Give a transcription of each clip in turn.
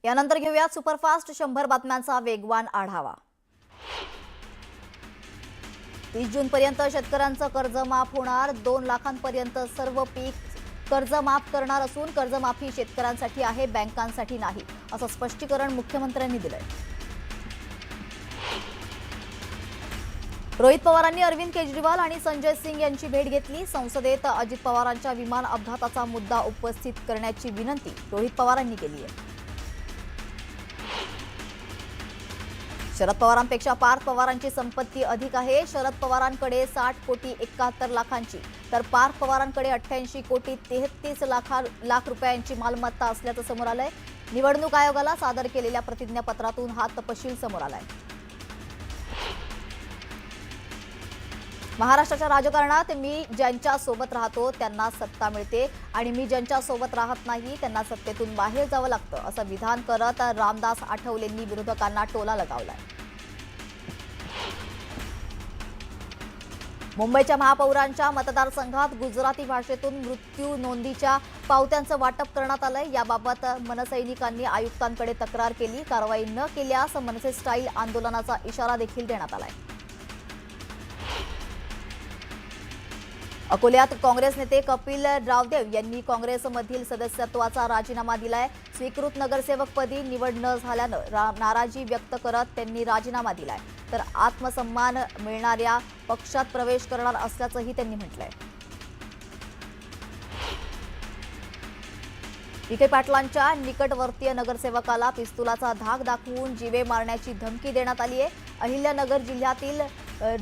यानंतर घेऊया सुपरफास्ट 100 बातम्यांचा वेगवान आढावा। 30 जूनपर्यंत शेतकऱ्यांचं कर्ज माफ होणार। 2 लाखांपर्यंत सर्व पीक कर्ज माफ करणार असून कर्जमाफी शेतकऱ्यांसाठी आहे, बँकांसाठी नाही, असं स्पष्टीकरण मुख्यमंत्र्यांनी दिलंय। रोहित पवारांनी अरविंद केजरीवाल आणि संजय सिंग यांची भेट घेतली। संसदेत अजित पवारांच्या विमान अपघाताचा मुद्दा उपस्थित करण्याची विनंती रोहित पवारांनी केली आहे। शरद पवारांपेक्षा पार्थ पवारांची संपत्ती अधिक आहे। शरद पवारांकडे 60 कोटी 71 लाखांची तर पार्थ पवारांकडे 88 कोटी 33 लाख रुपयांची मालमत्ता असल्याचं समोर आलंय। निवडणूक आयोगाला सादर केलेल्या प्रतिज्ञापत्रातून हा तपशील समोर आलाय। महाराष्ट्राच्या राजकारणात मी ज्यांच्या सोबत राहतो त्यांना सत्ता मिळते आणि मी ज्यांच्या सोबत राहत नाही त्यांना सत्तेतून बाहेर जावं लागतं, असं विधान करत रामदास आठवलेंनी विरोधकांना टोला लगावलाय। मुंबईच्या महापौरांच्या मतदारसंघात गुजराती भाषेतून मृत्यू नोंदीच्या पावत्यांचं वाटप करण्यात आलंय। याबाबत मनसैनिकांनी आयुक्तांकडे तक्रार केली। कारवाई न केल्यास मनसे स्टाईल आंदोलनाचा इशारा देखील देण्यात आलाय। अकोल्यात काँग्रेस नेते कपिल रावदेव यांनी काँग्रेसमधील सदस्यत्वाचा राजीनामा दिलाय। स्वीकृत नगरसेवकपदी निवड न झाल्यानं नाराजी व्यक्त करत त्यांनी राजीनामा दिलाय, तर आत्मसन्मान मिळणाऱ्या पक्षात प्रवेश करणार असल्याचंही त्यांनी म्हटलंय। विखे पाटलांच्या निकटवर्तीय नगरसेवकाला पिस्तुलाचा धाक दाखवून जीवे मारण्याची धमकी देण्यात आली आहे। अहिल्यानगर जिल्ह्यातील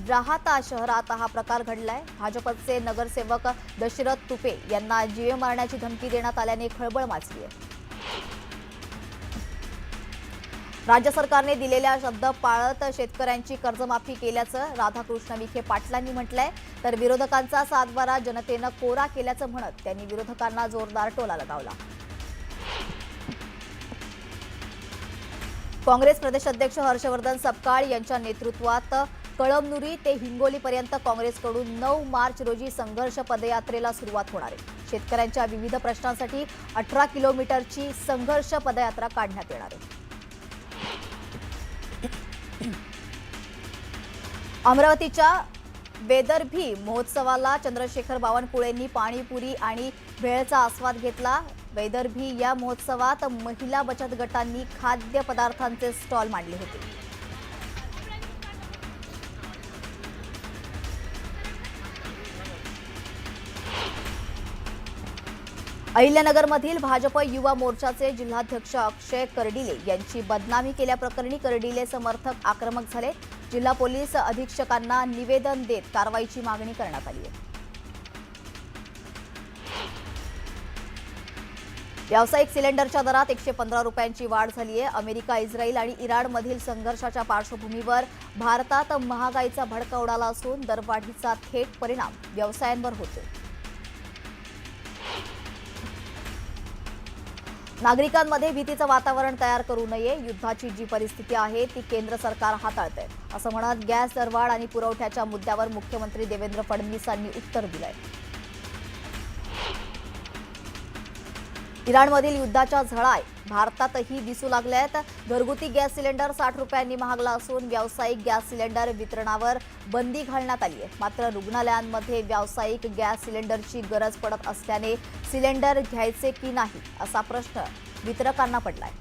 राहाता शहरात हा प्रकार घडलाय। भाजपचे नगरसेवक दशरथ तुपे यांना जीवे मारण्याची धमकी देण्यात आल्याने खळबळ माजली आहे। राज्य सरकारने दिलेल्या शब्द पाळत शेतकऱ्यांची कर्जमाफी केल्याचं राधाकृष्ण विखे पाटलांनी म्हटलंय, तर विरोधकांचा सातबारा जनतेनं कोरा केल्याचं म्हणत त्यांनी विरोधकांना जोरदार टोला लगावला। काँग्रेस प्रदेशाध्यक्ष हर्षवर्धन सपकाळ यांच्या नेतृत्वात कळमनुरी ते हिंगोलीपर्यंत काँग्रेसकडून 9 मार्च रोजी संघर्ष पदयात्रेला सुरुवात होणार आहे। शेतकऱ्यांच्या विविध प्रश्नांसाठी 18 किलोमीटरची संघर्ष पदयात्रा काढण्यात येणार आहे। अमरावतीच्या वेदर्भी महोत्सवाला चंद्रशेखर बावनकुळेंनी पाणीपुरी आणि भेळचा आस्वाद घेतला। वेदर्भी या महोत्सवात महिला बचत गटांनी खाद्यपदार्थांचे स्टॉल मांडले होते। अहिल्यानगरमधील भाजप युवा मोर्चाचे जिल्हाध्यक्ष अक्षय कर्डिले यांची बदनामी केल्याप्रकरणी कर्डिले समर्थक आक्रमक झाले। जिल्हा पोलीस अधीक्षकांना निवेदन देत कारवाईची मागणी करण्यात आली आहे। व्यावसायिक सिलेंडरच्या दरात 115 रुपयांची वाढ झाली आहे। अमेरिका, इस्रायल आणि इराणमधील संघर्षाच्या पार्श्वभूमीवर भारतात महागाईचा भडका उडाला असून दरवाढीचा थेट परिणाम व्यवसायांवर होतो। नागरिकांमध्ये भीतीचं वातावरण तयार करू नये। युद्धाची जी परिस्थिती आहे ती केंद्र सरकार हाताळतंय, असं म्हणत गॅस दरवाढ आणि पुरवठ्याच्या मुद्द्यावर मुख्यमंत्री देवेंद्र फडणवीसांनी उत्तर दिलंय। इराणमधील युद्धाच्या झळा भारतातही दिसू लागल्यात। घरगुती गॅस सिलेंडर 60 रुपयांनी महागला असून व्यावसायिक गॅस सिलेंडर वितरणावर बंदी घालण्यात आली आहे। मात्र रुग्णालयांमध्ये व्यावसायिक गॅस सिलेंडरची गरज पडत असल्याने सिलेंडर घ्यायचे की नाही असा प्रश्न वितरकांना पडलाय।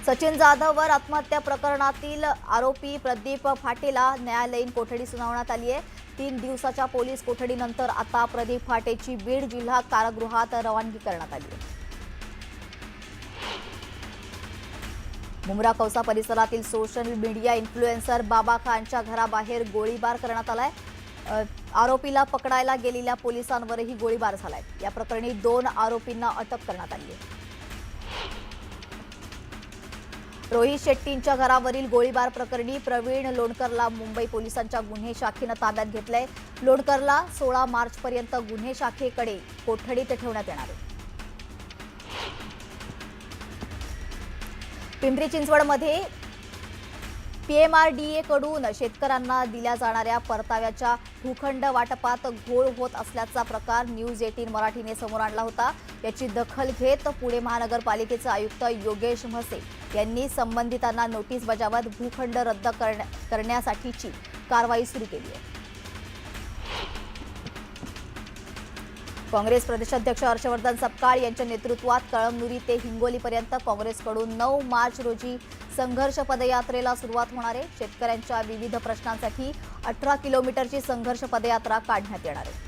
सचिन जाधववर आत्महत्या प्रकरणातील आरोपी प्रदीप फाटेला न्यायालयीन कोठडी सुनावण्यात आली आहे। 3 दिवसाच्या पोलीस कोठडीनंतर आता प्रदीप फाटेची बीड जिल्हा कारागृहात रवानगी करण्यात आली आहे। मुंब्रा कौसा परिसरातील सोशल मीडिया इन्फ्लुएन्सर बाबा खानच्या घराबाहेर गोळीबार करण्यात आलाय। आरोपीला पकडायला गेलेल्या पोलिसांवरही गोळीबार झालाय। या प्रकरणी 2 आरोपींना अटक करण्यात आली आहे। रोहित शेट्टींच्या घरावरील गोळीबार प्रकरणी प्रवीण लोणकरला मुंबई पोलिसांच्या गुन्हे शाखेनं ताब्यात घेतलंय। लोणकरला 16 मार्चपर्यंत गुन्हे शाखेकडे कोठडीत ठेवण्यात येणार आहे। पिंपरी चिंचवडमध्ये PMRDA कडून शेतकऱ्यांना दिल्या जाणाऱ्या परताव्याच्या भूखंड वाटपात घोळ होत असल्याचा प्रकार न्यूज 18 मराठीने समोर आणला होता। याची दखल घेत पुणे महानगरपालिकेचे आयुक्त योगेश म्हसे यांनी संबंधितांना नोटीस बजावत भूखंड रद्द करण्यासाठीची कारवाई सुरू केली आहे। काँग्रेस प्रदेशाध्यक्ष हर्षवर्धन सपकाळ यांच्या नेतृत्वात कळमनुरी ते हिंगोलीपर्यंत काँग्रेसकडून 9 मार्च रोजी संघर्ष पदयात्रेला सुरुवात होणार आहे। शेतकऱ्यांच्या विविध प्रश्नांसाठी 18 किलोमीटरची संघर्ष पदयात्रा काढण्यात येणार आहे।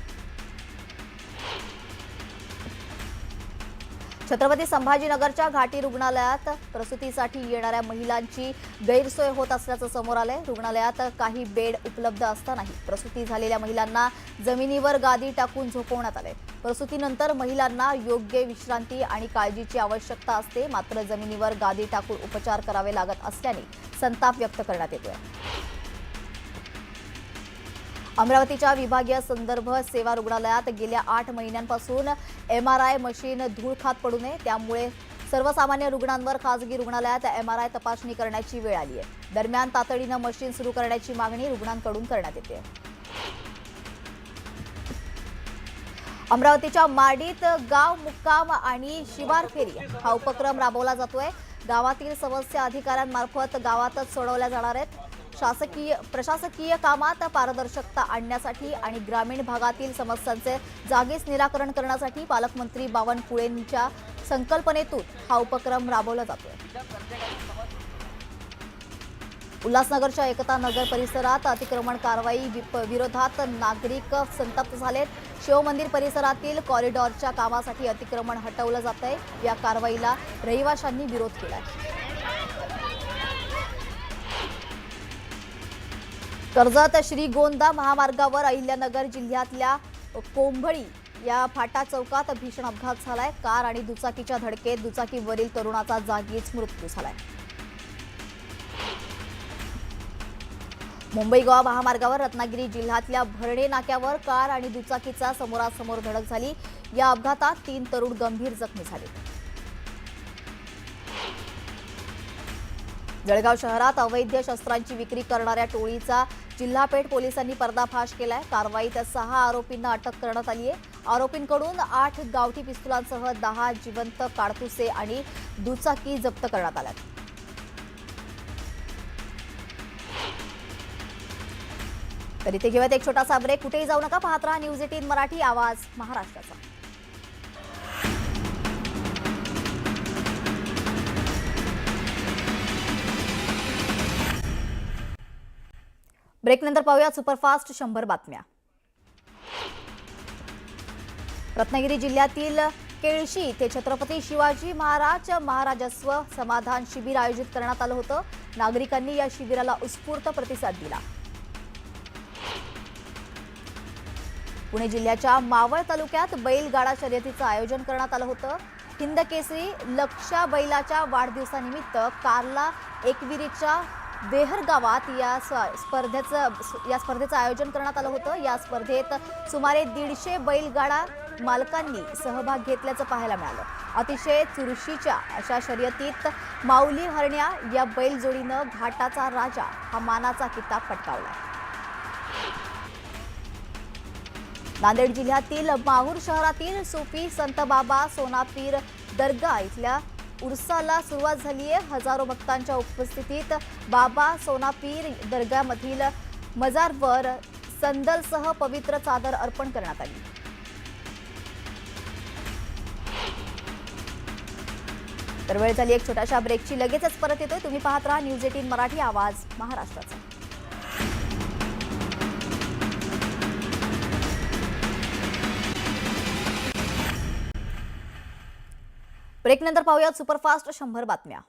छत्रपती संभाजीनगरच्या घाटी रुग्णालयात प्रसूतीसाठी येणाऱ्या महिलांची गैरसोय होत असल्याचं समोर आलंय। रुग्णालयात काही बेड उपलब्ध असतानाही प्रसूती झालेल्या महिलांना जमिनीवर गादी टाकून झोपवण्यात आले। प्रसूतीनंतर महिलांना योग्य विश्रांती आणि काळजीची आवश्यकता असते, मात्र जमिनीवर गादी टाकून उपचार करावे लागत असल्याने संताप व्यक्त करण्यात येतोय। अमरावतीच्या विभागीय संदर्भ सेवा रुग्णालयात गेल्या 8 महिन्यांपासून MRI मशीन धूळ खात पडू नये, त्यामुळे सर्वसामान्य रुग्णांवर खासगी रुग्णालयात MRI तपासणी करण्याची वेळ आली आहे। दरम्यान तातडीनं मशीन सुरू करण्याची मागणी रुग्णांकडून करण्यात येते। अमरावतीच्या माडीत गाव मुक्काम आणि शिवार फेरी हा उपक्रम राबवला जातोय। गावातील समस्या अधिकाऱ्यांमार्फत गावातच सोडवल्या जाणार आहेत। प्रशासकीय कामात पारदर्शकता आणण्यासाठी आणि ग्रामीण भागातील समस्यांचे जागीच निराकरण करण्यासाठी पालकमंत्री बावनकुळेंच्या संकल्पनेतून हा उपक्रम राबवला जातोय। उल्हासनगरच्या एकता नगर परिसरात अतिक्रमण कारवाई विरोधात नागरिक संतप्त झालेत। शिव मंदिर परिसरातील कॉरिडॉरच्या कामासाठी अतिक्रमण हटवलं जात आहे। या कारवाईला रहिवाशांनी विरोध केलाय। कर्जत श्रीगोंदा महामार्गावर अहिल्यानगर जिल्ह्यातल्या कोंभळी या फाटा चौकात भीषण अपघात झालाय। कार आणि दुचाकीच्या धडकेत दुचाकीवरील तरुणाचा जागीच मृत्यू झालाय। मुंबई गोवा महामार्गावर रत्नागिरी जिल्ह्यातल्या भरणे नाक्यावर कार आणि दुचाकीचा समोरासमोर धडक झाली। या अपघातात 3 तरुण गंभीर जखमी झाले। जळगाव शहरात अवैध शस्त्रांची विक्री करणाऱ्या टोळीचा जिल्हापेठ पोलिसांनी पर्दाफाश केलाय। कारवाईत 6 आरोपींना अटक करण्यात आली आहे। आरोपींकडून 8 गावठी पिस्तुलांसह 10 जिवंत काडतुसे आणि दुचाकी जप्त करण्यात आल्या। तर इथे घेऊयात एक छोटासा ब्रेक। कुठेही जाऊ नका, पाहत रहा न्यूज 18 मराठी, आवाज महाराष्ट्राचा। ब्रेकनंतर पाहूया सुपरफास्ट 100 बातम्या। रत्नागिरी जिल्ह्यातील केळशी येथे छत्रपती शिवाजी महाराज महाराजस्व समाधान शिबिर आयोजित करण्यात आलं होतं। नागरिकांनी या शिबिराला उत्स्फूर्त प्रतिसाद दिला। पुणे जिल्ह्याच्या मावळ तालुक्यात बैलगाडा शर्यतीचं आयोजन करण्यात आलं होतं। हिंदकेसरी लक्षा बैलाच्या वाढदिवसानिमित्त कारला एकविरीच्या वेहर गावात या स्पर्धेचं आयोजन करण्यात आलं होतं। या स्पर्धेत सुमारे 150 बैलगाडा मालकांनी सहभाग घेतल्याचं पाहायला मिळालं। अतिशय चुरशीच्या अशा शर्यतीत माऊली हरण्या या बैलजोडीनं घाटाचा राजा हा मानाचा किताब पटकावला। नांदेड जिल्ह्यातील माहूर शहरातील सुफी संत बाबा सोनापीर दर्गा इथल्या उर्साला सुरुवात झाली आहे। हजारो भक्तांच्या उपस्थितीत बाबा सोनापीर दर्गामधील मजारवर संदलसह पवित्र चादर अर्पण करण्यात आली। तर वेळ झाली एक छोट्याशा ब्रेकची, लगेचच परत येतोय। तुम्ही पाहत रहा न्यूज 18 मराठी, आवाज महाराष्ट्राचा। ब्रेकनंतर पाहूयात सुपरफास्ट 100 बातम्या।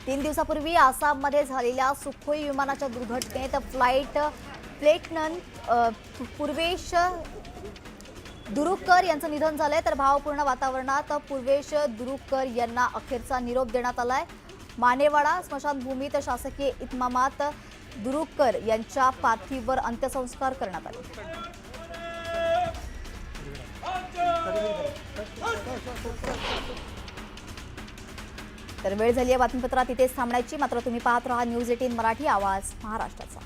3 दिवसापूर्वी आसाममध्ये झालेल्या सुखोई विमानाच्या दुर्घटनेत फ्लाईट लेफ्टनंट पूर्वेश दुरुकर यांचं निधन झालंय। तर भावपूर्ण वातावरणात पूर्वेश दुरुकर यांना अखेरचा निरोप देण्यात आलाय। मानेवाडा स्मशानभूमीत शासकीय इतमामात दुरुकर यांच्या पार्थिवावर अंत्यसंस्कार करण्यात आले। तर वेळ झाली आहे बातमीपत्रात इथेच थांबण्याची. मात्र तुम्ही पाहत राहा न्यूज 18 मराठी, आवाज महाराष्ट्राचा.